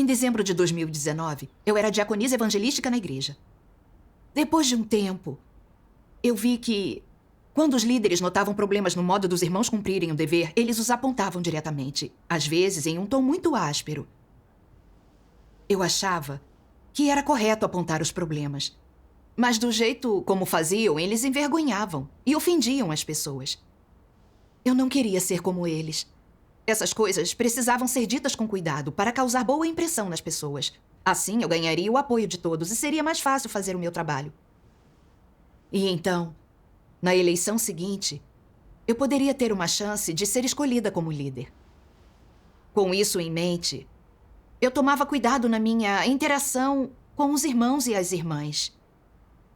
dezembro de 2019, eu era diaconisa evangelística na igreja. Depois de um tempo, eu vi que, quando os líderes notavam problemas no modo dos irmãos cumprirem o dever, eles os apontavam diretamente, às vezes em um tom muito áspero. Eu achava que era correto apontar os problemas, mas do jeito como faziam, eles envergonhavam e ofendiam as pessoas. Eu não queria ser como eles. Essas coisas precisavam ser ditas com cuidado para causar boa impressão nas pessoas. Assim, eu ganharia o apoio de todos e seria mais fácil fazer o meu trabalho. E então, na eleição seguinte, eu poderia ter uma chance de ser escolhida como líder. Com isso em mente, eu tomava cuidado na minha interação com os irmãos e as irmãs.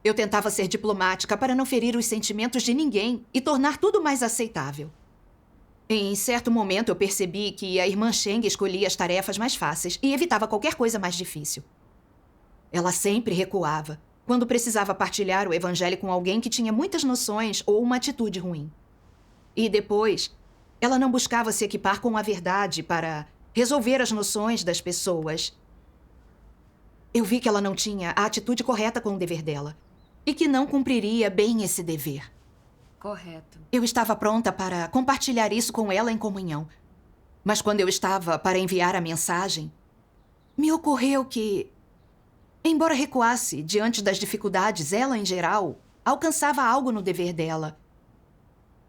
Eu tentava ser diplomática para não ferir os sentimentos de ninguém e tornar tudo mais aceitável. Em certo momento, eu percebi que a irmã Cheng escolhia as tarefas mais fáceis e evitava qualquer coisa mais difícil. Ela sempre recuava quando precisava partilhar o evangelho com alguém que tinha muitas noções ou uma atitude ruim. E depois, ela não buscava se equipar com a verdade para resolver as noções das pessoas. Eu vi que ela não tinha a atitude correta com o dever dela e que não cumpriria bem esse dever. Correto. Eu estava pronta para compartilhar isso com ela em comunhão. Mas quando eu estava para enviar a mensagem, me ocorreu que, embora recuasse diante das dificuldades, ela, em geral, alcançava algo no dever dela.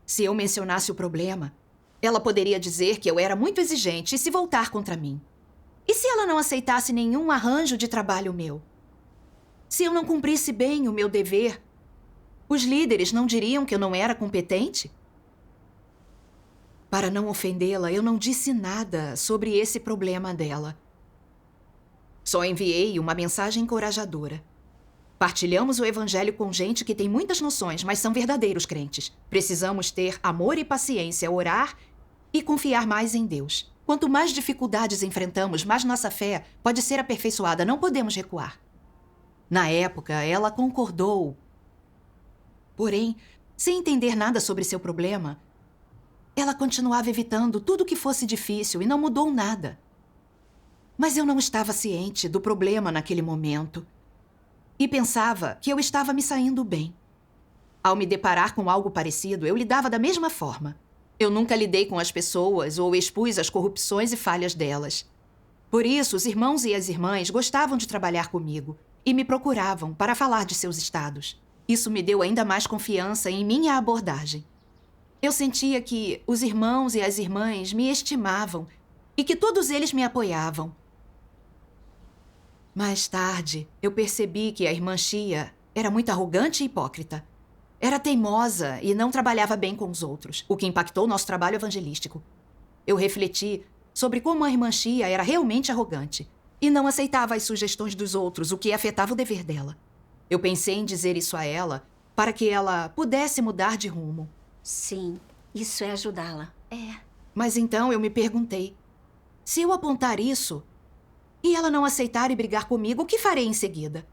Se eu mencionasse o problema, ela poderia dizer que eu era muito exigente e se voltar contra mim. E se ela não aceitasse nenhum arranjo de trabalho meu? Se eu não cumprisse bem o meu dever, os líderes não diriam que eu não era competente? Para não ofendê-la, eu não disse nada sobre esse problema dela. Só enviei uma mensagem encorajadora. Partilhamos o evangelho com gente que tem muitas noções, mas são verdadeiros crentes. Precisamos ter amor e paciência, orar e confiar mais em Deus. Quanto mais dificuldades enfrentamos, mais nossa fé pode ser aperfeiçoada. Não podemos recuar. Na época, ela concordou. Porém, sem entender nada sobre seu problema, ela continuava evitando tudo que fosse difícil e não mudou nada. Mas eu não estava ciente do problema naquele momento e pensava que eu estava me saindo bem. Ao me deparar com algo parecido, eu lidava da mesma forma. Eu nunca lidei com as pessoas ou expus as corrupções e falhas delas. Por isso, os irmãos e as irmãs gostavam de trabalhar comigo e me procuravam para falar de seus estados. Isso me deu ainda mais confiança em minha abordagem. Eu sentia que os irmãos e as irmãs me estimavam e que todos eles me apoiavam. Mais tarde, eu percebi que a irmã Xia era muito arrogante e hipócrita. Era teimosa e não trabalhava bem com os outros, o que impactou nosso trabalho evangelístico. Eu refleti sobre como a irmã Xia era realmente arrogante e não aceitava as sugestões dos outros, o que afetava o dever dela. Eu pensei em dizer isso a ela para que ela pudesse mudar de rumo. Sim, isso é ajudá-la. É. Mas então eu me perguntei, se eu apontar isso e ela não aceitar e brigar comigo, o que farei em seguida?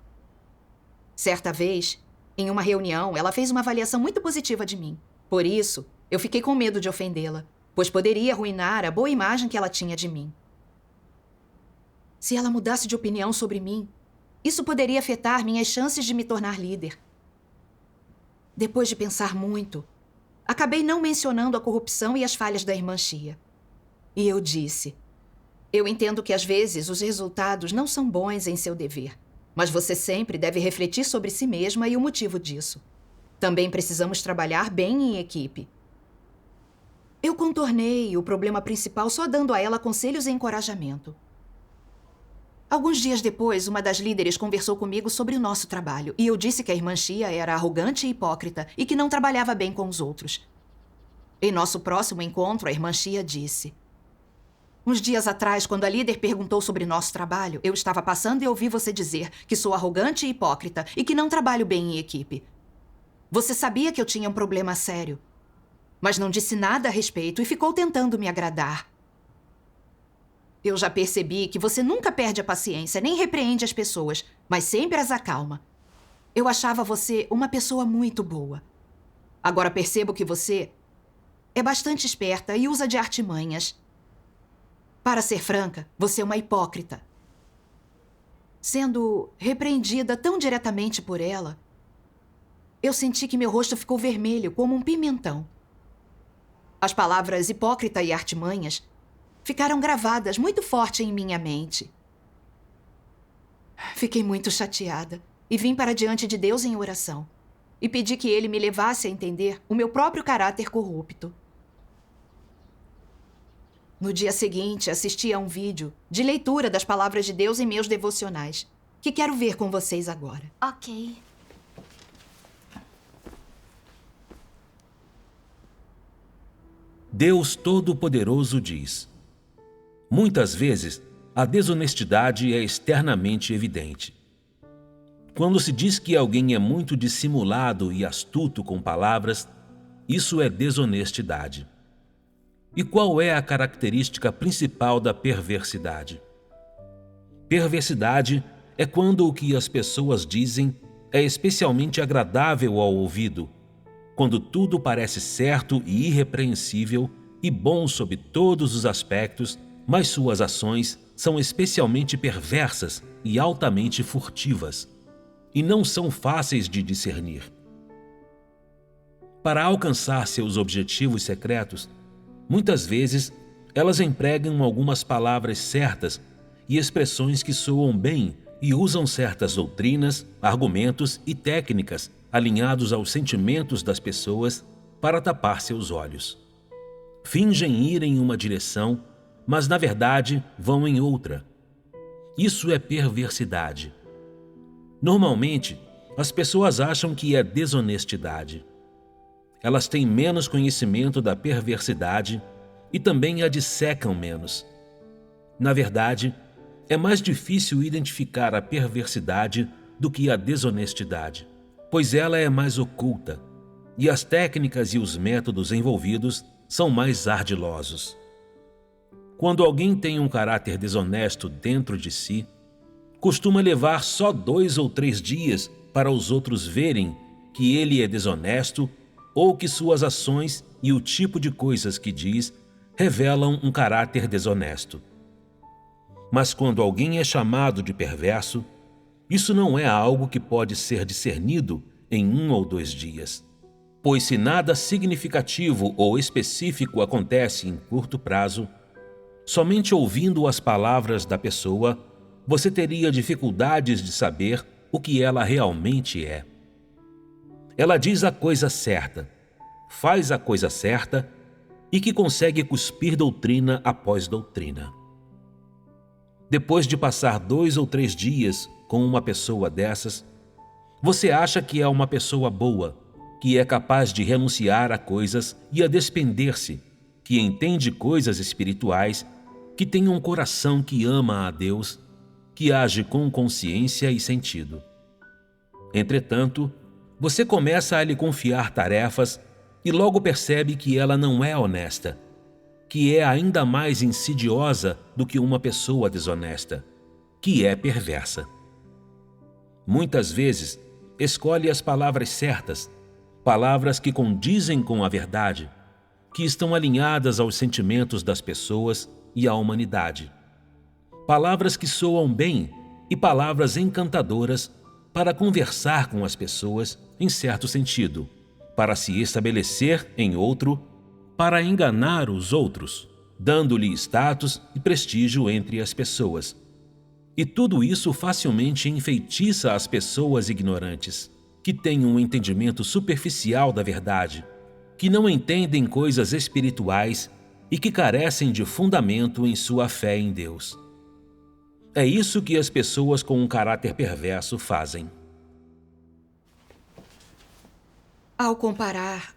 Certa vez, em uma reunião, ela fez uma avaliação muito positiva de mim. Por isso, eu fiquei com medo de ofendê-la, pois poderia arruinar a boa imagem que ela tinha de mim. Se ela mudasse de opinião sobre mim, isso poderia afetar minhas chances de me tornar líder. Depois de pensar muito, acabei não mencionando a corrupção e as falhas da irmã Xia. E eu disse, eu entendo que às vezes os resultados não são bons em seu dever, mas você sempre deve refletir sobre si mesma e o motivo disso. Também precisamos trabalhar bem em equipe. Eu contornei o problema principal só dando a ela conselhos e encorajamento. Alguns dias depois, uma das líderes conversou comigo sobre o nosso trabalho e eu disse que a irmã Xia era arrogante e hipócrita e que não trabalhava bem com os outros. Em nosso próximo encontro, a irmã Xia disse, uns dias atrás, quando a líder perguntou sobre nosso trabalho, eu estava passando e ouvi você dizer que sou arrogante e hipócrita e que não trabalho bem em equipe. Você sabia que eu tinha um problema sério, mas não disse nada a respeito e ficou tentando me agradar. Eu já percebi que você nunca perde a paciência, nem repreende as pessoas, mas sempre as acalma. Eu achava você uma pessoa muito boa. Agora percebo que você é bastante esperta e usa de artimanhas. Para ser franca, você é uma hipócrita. sendo repreendida tão diretamente por ela, eu senti que meu rosto ficou vermelho como um pimentão. As palavras hipócrita e artimanhas ficaram gravadas muito forte em minha mente. Fiquei muito chateada e vim para diante de Deus em oração e pedi que Ele me levasse a entender o meu próprio caráter corrupto. No dia seguinte, assisti a um vídeo de leitura das palavras de Deus em meus devocionais, que quero ver com vocês agora. Ok. Deus Todo-Poderoso diz: muitas vezes, a desonestidade é externamente evidente. Quando se diz que alguém é muito dissimulado e astuto com palavras, isso é desonestidade. E qual é a característica principal da perversidade? Perversidade é quando o que as pessoas dizem é especialmente agradável ao ouvido, quando tudo parece certo e irrepreensível e bom sob todos os aspectos, mas suas ações são especialmente perversas e altamente furtivas, e não são fáceis de discernir. Para alcançar seus objetivos secretos, muitas vezes elas empregam algumas palavras certas e expressões que soam bem e usam certas doutrinas, argumentos e técnicas alinhados aos sentimentos das pessoas para tapar seus olhos. Fingem ir em uma direção, mas na verdade vão em outra. Isso é perversidade. Normalmente, as pessoas acham que é desonestidade. Elas têm menos conhecimento da perversidade e também a dissecam menos. Na verdade, é mais difícil identificar a perversidade do que a desonestidade, pois ela é mais oculta e as técnicas e os métodos envolvidos são mais ardilosos. Quando alguém tem um caráter desonesto dentro de si, costuma levar só 2 ou 3 dias para os outros verem que ele é desonesto ou que suas ações e o tipo de coisas que diz revelam um caráter desonesto. Mas quando alguém é chamado de perverso, isso não é algo que pode ser discernido em 1 ou 2 dias. Pois se nada significativo ou específico acontece em curto prazo, somente ouvindo as palavras da pessoa, você teria dificuldades de saber o que ela realmente é. Ela diz a coisa certa, faz a coisa certa e que consegue cuspir doutrina após doutrina. Depois de passar 2 ou 3 dias com uma pessoa dessas, você acha que é uma pessoa boa, que é capaz de renunciar a coisas e a despender-se, que entende coisas espirituais, que tem um coração que ama a Deus, que age com consciência e sentido. Entretanto, você começa a lhe confiar tarefas e logo percebe que ela não é honesta, que é ainda mais insidiosa do que uma pessoa desonesta, que é perversa. Muitas vezes, escolhe as palavras certas, palavras que condizem com a verdade, que estão alinhadas aos sentimentos das pessoas e à humanidade. Palavras que soam bem e palavras encantadoras para conversar com as pessoas em certo sentido, para se estabelecer em outro, para enganar os outros, dando-lhe status e prestígio entre as pessoas. E tudo isso facilmente enfeitiça as pessoas ignorantes, que têm um entendimento superficial da verdade, que não entendem coisas espirituais e que carecem de fundamento em sua fé em Deus. É isso que as pessoas com um caráter perverso fazem. Ao comparar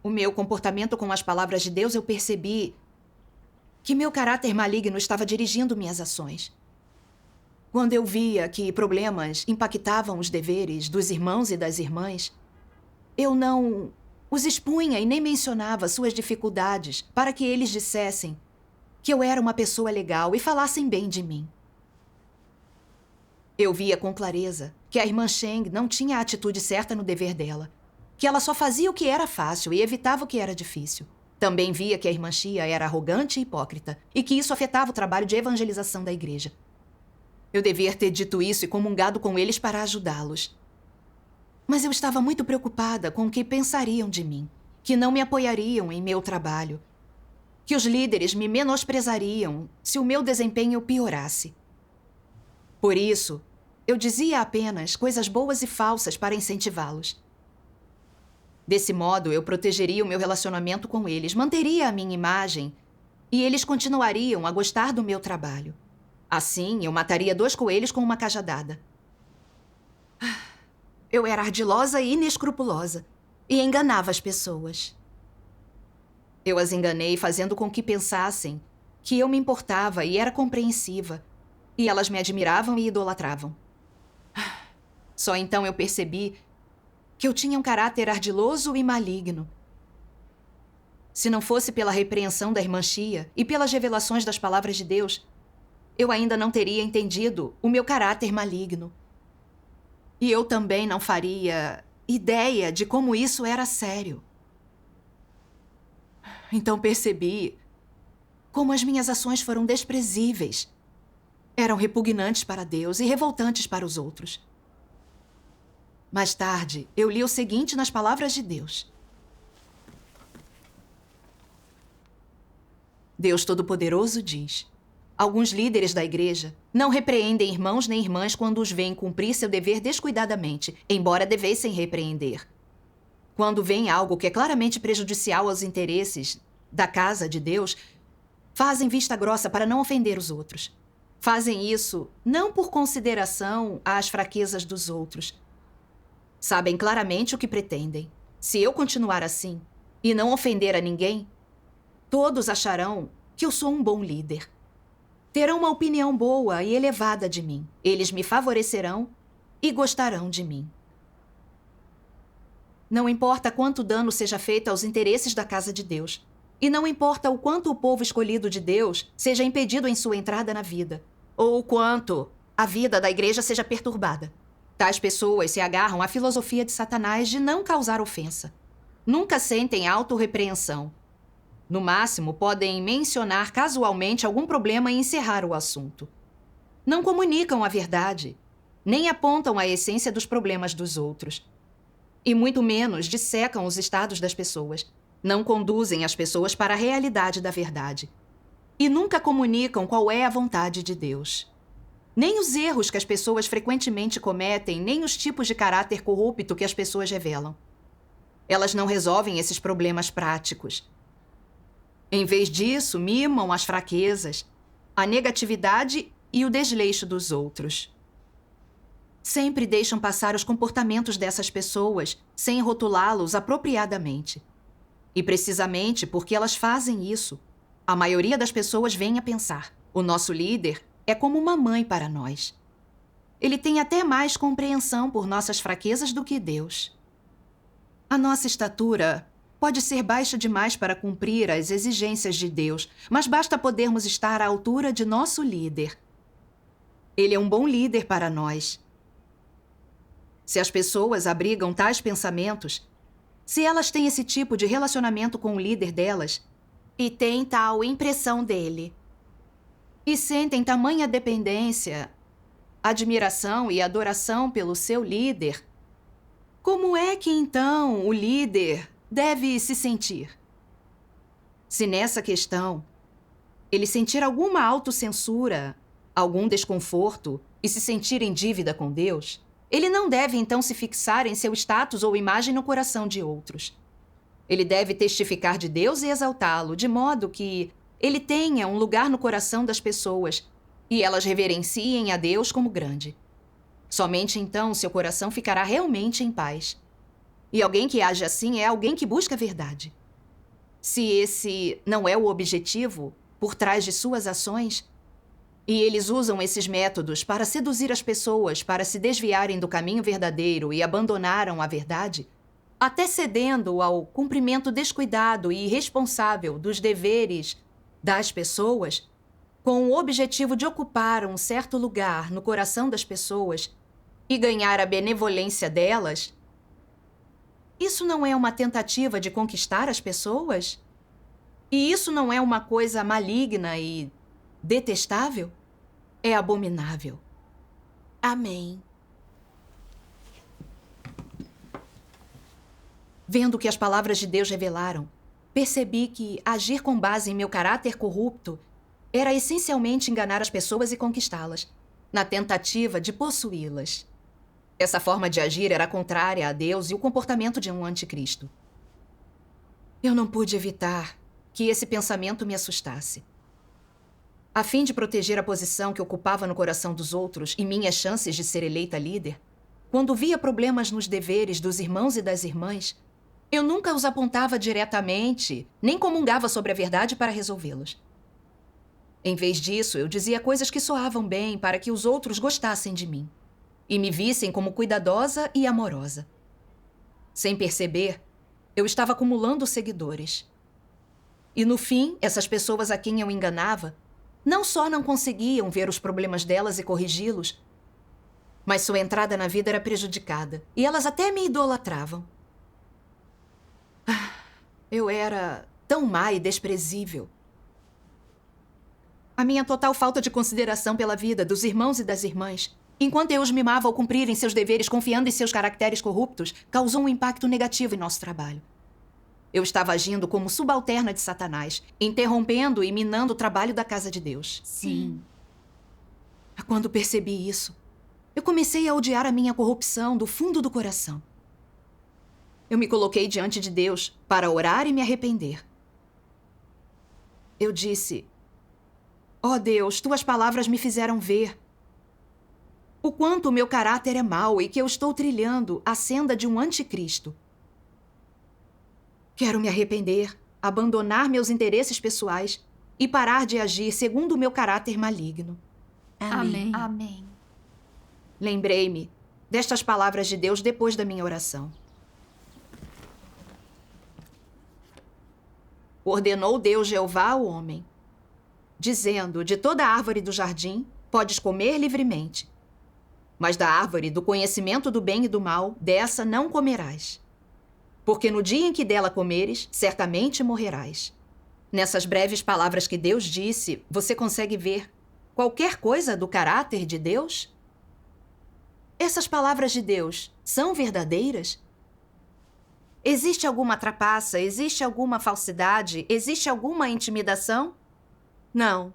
o meu comportamento com as palavras de Deus, eu percebi que meu caráter maligno estava dirigindo minhas ações. Quando eu via que problemas impactavam os deveres dos irmãos e das irmãs, eu não os expunha e nem mencionava suas dificuldades para que eles dissessem que eu era uma pessoa legal e falassem bem de mim. Eu via com clareza que a irmã Cheng não tinha a atitude certa no dever dela, que ela só fazia o que era fácil e evitava o que era difícil. Também via que a irmã Xia era arrogante e hipócrita e que isso afetava o trabalho de evangelização da igreja. Eu devia ter dito isso e comungado com eles para ajudá-los. Mas eu estava muito preocupada com o que pensariam de mim, que não me apoiariam em meu trabalho, que os líderes me menosprezariam se o meu desempenho piorasse. Por isso, eu dizia apenas coisas boas e falsas para incentivá-los. Desse modo, eu protegeria o meu relacionamento com eles, manteria a minha imagem e eles continuariam a gostar do meu trabalho. Assim, eu mataria 2 coelhos com uma cajadada. Eu era ardilosa e inescrupulosa e enganava as pessoas. Eu as enganei fazendo com que pensassem que eu me importava e era compreensiva, e elas me admiravam e idolatravam. Só então eu percebi que eu tinha um caráter ardiloso e maligno. Se não fosse pela repreensão da irmã Chia e pelas revelações das palavras de Deus, eu ainda não teria entendido o meu caráter maligno. E eu também não faria ideia de como isso era sério. Então percebi como as minhas ações foram desprezíveis. Eram repugnantes para Deus e revoltantes para os outros. Mais tarde, eu li o seguinte nas palavras de Deus. Deus Todo-Poderoso diz: alguns líderes da igreja não repreendem irmãos nem irmãs quando os veem cumprir seu dever descuidadamente, embora devessem repreender. Quando veem algo que é claramente prejudicial aos interesses da casa de Deus, fazem vista grossa para não ofender os outros. Fazem isso não por consideração às fraquezas dos outros. Sabem claramente o que pretendem. Se eu continuar assim e não ofender a ninguém, todos acharão que eu sou um bom líder. Terão uma opinião boa e elevada de mim. Eles me favorecerão e gostarão de mim. Não importa quanto dano seja feito aos interesses da casa de Deus. E não importa o quanto o povo escolhido de Deus seja impedido em sua entrada na vida. Ou o quanto a vida da igreja seja perturbada. Tais pessoas se agarram à filosofia de Satanás de não causar ofensa. Nunca sentem autorrepreensão. No máximo, podem mencionar casualmente algum problema e encerrar o assunto. Não comunicam a verdade, nem apontam a essência dos problemas dos outros. E muito menos dissecam os estados das pessoas. Não conduzem as pessoas para a realidade da verdade. E nunca comunicam qual é a vontade de Deus. Nem os erros que as pessoas frequentemente cometem, nem os tipos de caráter corrupto que as pessoas revelam. Elas não resolvem esses problemas práticos. Em vez disso, mimam as fraquezas, a negatividade e o desleixo dos outros. Sempre deixam passar os comportamentos dessas pessoas sem rotulá-los apropriadamente. E precisamente porque elas fazem isso, a maioria das pessoas vem a pensar: o nosso líder é como uma mãe para nós. Ele tem até mais compreensão por nossas fraquezas do que Deus. A nossa estatura pode ser baixa demais para cumprir as exigências de Deus, mas basta podermos estar à altura de nosso líder. Ele é um bom líder para nós. Se as pessoas abrigam tais pensamentos, se elas têm esse tipo de relacionamento com o líder delas, e têm tal impressão dele, e sentem tamanha dependência, admiração e adoração pelo seu líder, como é que então o líder deve se sentir? Se nessa questão ele sentir alguma autocensura, algum desconforto e se sentir em dívida com Deus, ele não deve então se fixar em seu status ou imagem no coração de outros. Ele deve testificar de Deus e exaltá-lo, de modo que ele tenha um lugar no coração das pessoas e elas reverenciem a Deus como grande. Somente então seu coração ficará realmente em paz. E alguém que age assim é alguém que busca a verdade. Se esse não é o objetivo por trás de suas ações, e eles usam esses métodos para seduzir as pessoas para se desviarem do caminho verdadeiro e abandonaram a verdade, até cedendo ao cumprimento descuidado e irresponsável dos deveres das pessoas, com o objetivo de ocupar um certo lugar no coração das pessoas e ganhar a benevolência delas, isso não é uma tentativa de conquistar as pessoas? E isso não é uma coisa maligna e detestável? É abominável. Amém. Vendo o que as palavras de Deus revelaram, percebi que agir com base em meu caráter corrupto era essencialmente enganar as pessoas e conquistá-las, na tentativa de possuí-las. Essa forma de agir era contrária a Deus e o comportamento de um anticristo. Eu não pude evitar que esse pensamento me assustasse. A fim de proteger a posição que ocupava no coração dos outros e minhas chances de ser eleita líder, quando via problemas nos deveres dos irmãos e das irmãs, eu nunca os apontava diretamente, nem comungava sobre a verdade para resolvê-los. Em vez disso, eu dizia coisas que soavam bem para que os outros gostassem de mim e me vissem como cuidadosa e amorosa. Sem perceber, eu estava acumulando seguidores. E no fim, essas pessoas a quem eu enganava não só não conseguiam ver os problemas delas e corrigi-los, mas sua entrada na vida era prejudicada e elas até me idolatravam. Eu era tão má e desprezível. A minha total falta de consideração pela vida dos irmãos e das irmãs, enquanto eu os mimava ao cumprirem seus deveres confiando em seus caracteres corruptos, causou um impacto negativo em nosso trabalho. Eu estava agindo como subalterna de Satanás, interrompendo e minando o trabalho da casa de Deus. Sim. Quando percebi isso, eu comecei a odiar a minha corrupção do fundo do coração. Eu me coloquei diante de Deus para orar e me arrepender. Eu disse: "Ó Deus, tuas palavras me fizeram ver o quanto o meu caráter é mau e que eu estou trilhando a senda de um anticristo. Quero me arrepender, abandonar meus interesses pessoais e parar de agir segundo o meu caráter maligno." Amém. Amém. Lembrei-me destas palavras de Deus depois da minha oração. Ordenou Deus Jeová ao homem, dizendo: "De toda árvore do jardim podes comer livremente, mas da árvore do conhecimento do bem e do mal, dessa não comerás. Porque no dia em que dela comeres, certamente morrerás." Nessas breves palavras que Deus disse, você consegue ver qualquer coisa do caráter de Deus? Essas palavras de Deus são verdadeiras? Existe alguma trapaça? Existe alguma falsidade? Existe alguma intimidação? Não.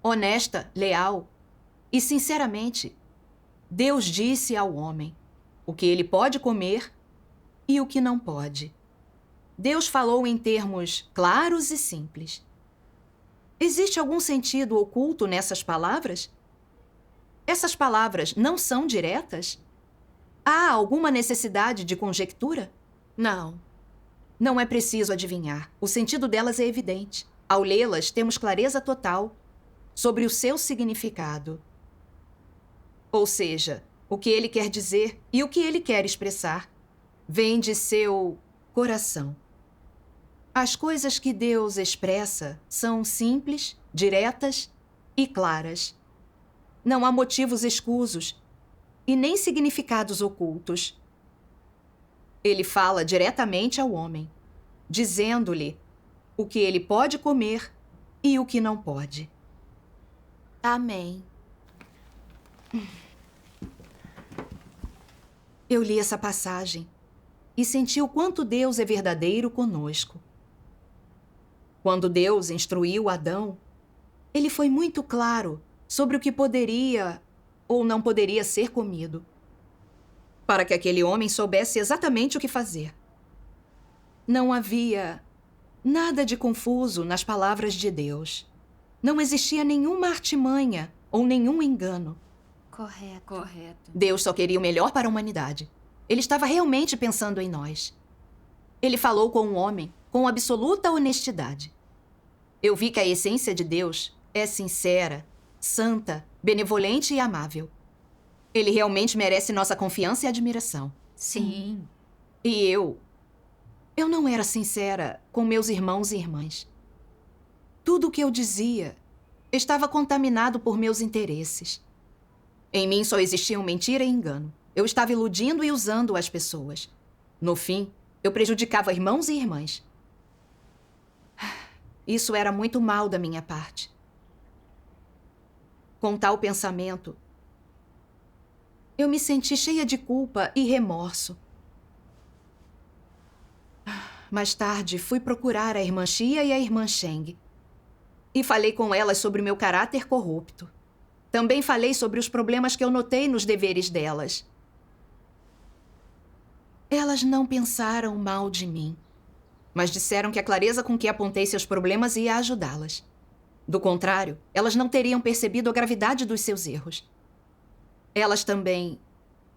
Honesta, leal e sinceramente, Deus disse ao homem o que ele pode comer e o que não pode. Deus falou em termos claros e simples. Existe algum sentido oculto nessas palavras? Essas palavras não são diretas? Há alguma necessidade de conjectura? Não. Não é preciso adivinhar. O sentido delas é evidente. Ao lê-las, temos clareza total sobre o seu significado. Ou seja, o que ele quer dizer e o que ele quer expressar vem de seu coração. As coisas que Deus expressa são simples, diretas e claras. Não há motivos escusos e nem significados ocultos. Ele fala diretamente ao homem, dizendo-lhe o que ele pode comer e o que não pode. Amém. Eu li essa passagem e senti o quanto Deus é verdadeiro conosco. Quando Deus instruiu Adão, ele foi muito claro sobre o que poderia ou não poderia ser comido, para que aquele homem soubesse exatamente o que fazer. Não havia nada de confuso nas palavras de Deus. Não existia nenhuma artimanha ou nenhum engano. Correto. Deus só queria o melhor para a humanidade. Ele estava realmente pensando em nós. Ele falou com o homem com absoluta honestidade. Eu vi que a essência de Deus é sincera, santa, benevolente e amável. Ele realmente merece nossa confiança e admiração. Sim. E eu não era sincera com meus irmãos e irmãs. Tudo o que eu dizia estava contaminado por meus interesses. Em mim só existiam mentira e engano. Eu estava iludindo e usando as pessoas. No fim, eu prejudicava irmãos e irmãs. Isso era muito mal da minha parte. Com tal pensamento, eu me senti cheia de culpa e remorso. Mais tarde, fui procurar a irmã Xia e a irmã Sheng. E falei com elas sobre o meu caráter corrupto. Também falei sobre os problemas que eu notei nos deveres delas. Elas não pensaram mal de mim, mas disseram que a clareza com que apontei seus problemas ia ajudá-las. Do contrário, elas não teriam percebido a gravidade dos seus erros. Elas também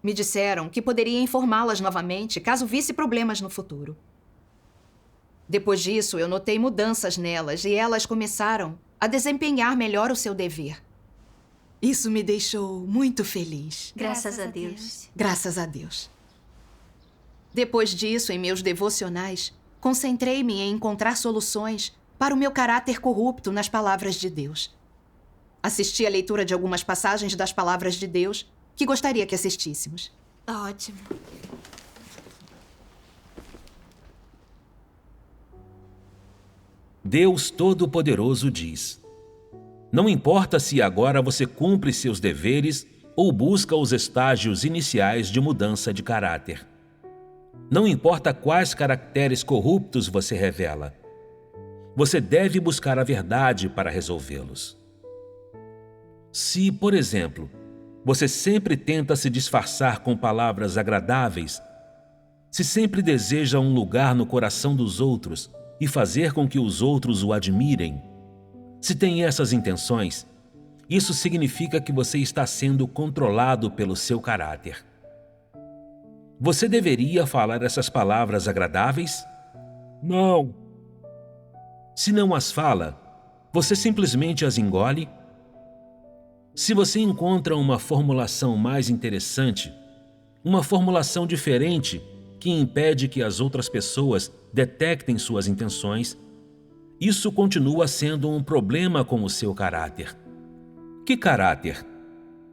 me disseram que poderia informá-las novamente caso visse problemas no futuro. Depois disso, eu notei mudanças nelas e elas começaram a desempenhar melhor o seu dever. Isso me deixou muito feliz. Graças a Deus. Graças a Deus. Depois disso, em meus devocionais, concentrei-me em encontrar soluções para o meu caráter corrupto nas palavras de Deus. Assisti à leitura de algumas passagens das palavras de Deus que gostaria que assistíssemos. Ótimo. Deus Todo-Poderoso diz: não importa se agora você cumpre seus deveres ou busca os estágios iniciais de mudança de caráter. Não importa quais caracteres corruptos você revela. Você deve buscar a verdade para resolvê-los. Se, por exemplo, você sempre tenta se disfarçar com palavras agradáveis, se sempre deseja um lugar no coração dos outros e fazer com que os outros o admirem, se tem essas intenções, isso significa que você está sendo controlado pelo seu caráter. Você deveria falar essas palavras agradáveis? Não. Se não as fala, você simplesmente as engole? Se você encontra uma formulação mais interessante, uma formulação diferente que impede que as outras pessoas detectem suas intenções, isso continua sendo um problema com o seu caráter. Que caráter?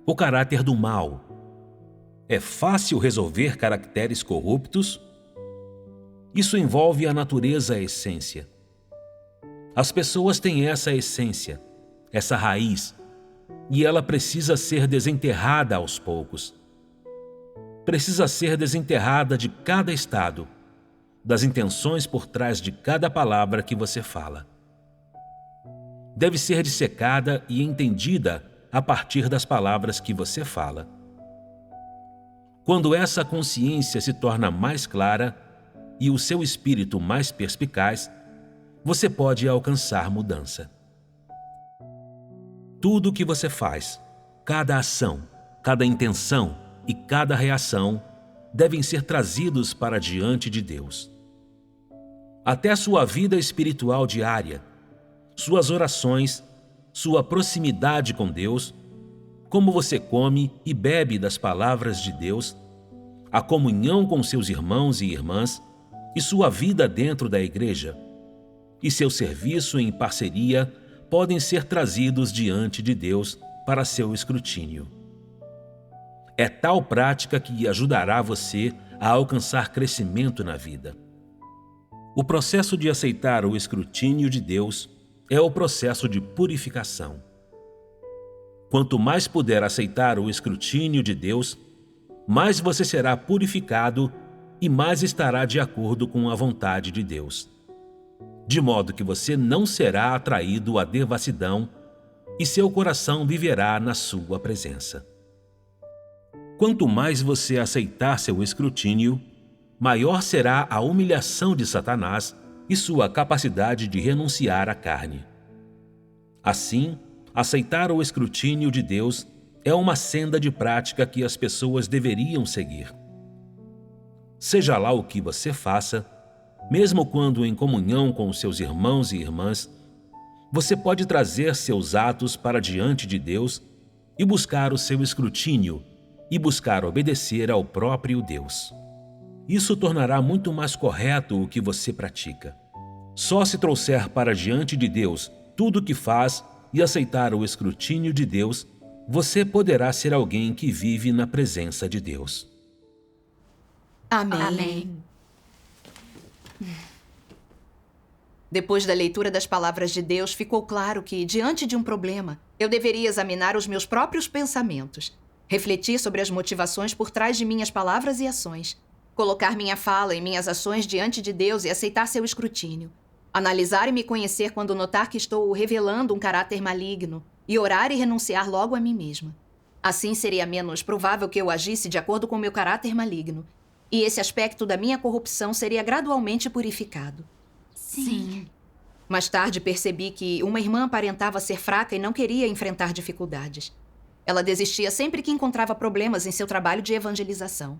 O caráter do mal. É fácil resolver caracteres corruptos? Isso envolve a natureza, a essência. As pessoas têm essa essência, essa raiz, e ela precisa ser desenterrada aos poucos. Precisa ser desenterrada de cada estado, das intenções por trás de cada palavra que você fala. Deve ser dissecada e entendida a partir das palavras que você fala. Quando essa consciência se torna mais clara e o seu espírito mais perspicaz, você pode alcançar mudança. Tudo o que você faz, cada ação, cada intenção e cada reação devem ser trazidos para diante de Deus. Até a sua vida espiritual diária, suas orações, sua proximidade com Deus, como você come e bebe das palavras de Deus, a comunhão com seus irmãos e irmãs e sua vida dentro da igreja, e seu serviço em parceria podem ser trazidos diante de Deus para seu escrutínio. É tal prática que ajudará você a alcançar crescimento na vida. O processo de aceitar o escrutínio de Deus é o processo de purificação. Quanto mais puder aceitar o escrutínio de Deus, mais você será purificado e mais estará de acordo com a vontade de Deus. De modo que você não será atraído à devassidão e seu coração viverá na sua presença. Quanto mais você aceitar seu escrutínio, maior será a humilhação de Satanás e sua capacidade de renunciar à carne. Assim, aceitar o escrutínio de Deus é uma senda de prática que as pessoas deveriam seguir. Seja lá o que você faça, mesmo quando em comunhão com seus irmãos e irmãs, você pode trazer seus atos para diante de Deus e buscar o seu escrutínio e buscar obedecer ao próprio Deus. Isso tornará muito mais correto o que você pratica. Só se trouxer para diante de Deus tudo o que faz e aceitar o escrutínio de Deus, você poderá ser alguém que vive na presença de Deus. Amém. Amém. Depois da leitura das palavras de Deus, ficou claro que, diante de um problema, eu deveria examinar os meus próprios pensamentos Refletir sobre as motivações por trás de minhas palavras e ações. Colocar minha fala e minhas ações diante de Deus e aceitar seu escrutínio. Analisar e me conhecer quando notar que estou revelando um caráter maligno. E orar e renunciar logo a mim mesma. Assim seria menos provável que eu agisse de acordo com meu caráter maligno. E esse aspecto da minha corrupção seria gradualmente purificado. Sim. Mais tarde percebi que uma irmã aparentava ser fraca e não queria enfrentar dificuldades. Ela desistia sempre que encontrava problemas em seu trabalho de evangelização.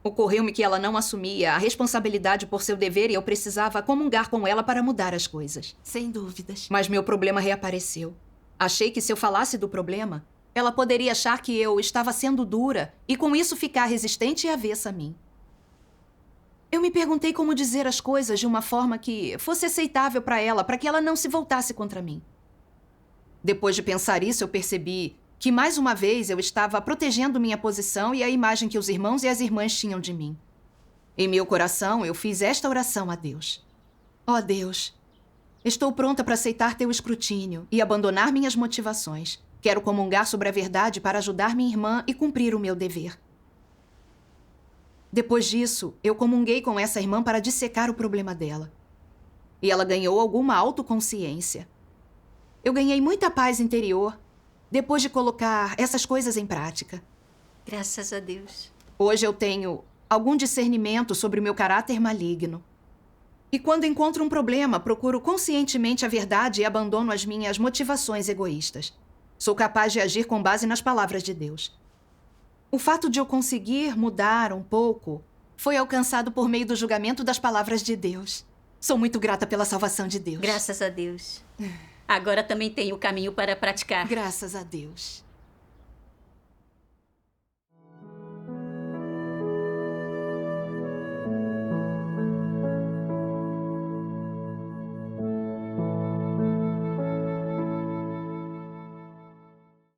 Ocorreu-me que ela não assumia a responsabilidade por seu dever e eu precisava comungar com ela para mudar as coisas. Sem dúvidas. Mas meu problema reapareceu. Achei que se eu falasse do problema, ela poderia achar que eu estava sendo dura e com isso ficar resistente e avessa a mim. Eu me perguntei como dizer as coisas de uma forma que fosse aceitável para ela, para que ela não se voltasse contra mim. Depois de pensar isso, eu percebi que, mais uma vez, eu estava protegendo minha posição e a imagem que os irmãos e as irmãs tinham de mim. Em meu coração, eu fiz esta oração a Deus. Ó Deus, estou pronta para aceitar teu escrutínio e abandonar minhas motivações. Quero comungar sobre a verdade para ajudar minha irmã e cumprir o meu dever. Depois disso, eu comunguei com essa irmã para dissecar o problema dela. E ela ganhou alguma autoconsciência. Eu ganhei muita paz interior depois de colocar essas coisas em prática. Graças a Deus. Hoje eu tenho algum discernimento sobre o meu caráter maligno. E quando encontro um problema, procuro conscientemente a verdade e abandono as minhas motivações egoístas. Sou capaz de agir com base nas palavras de Deus. O fato de eu conseguir mudar um pouco foi alcançado por meio do julgamento das palavras de Deus. Sou muito grata pela salvação de Deus. Graças a Deus. Agora também tenho o caminho para praticar. Graças a Deus.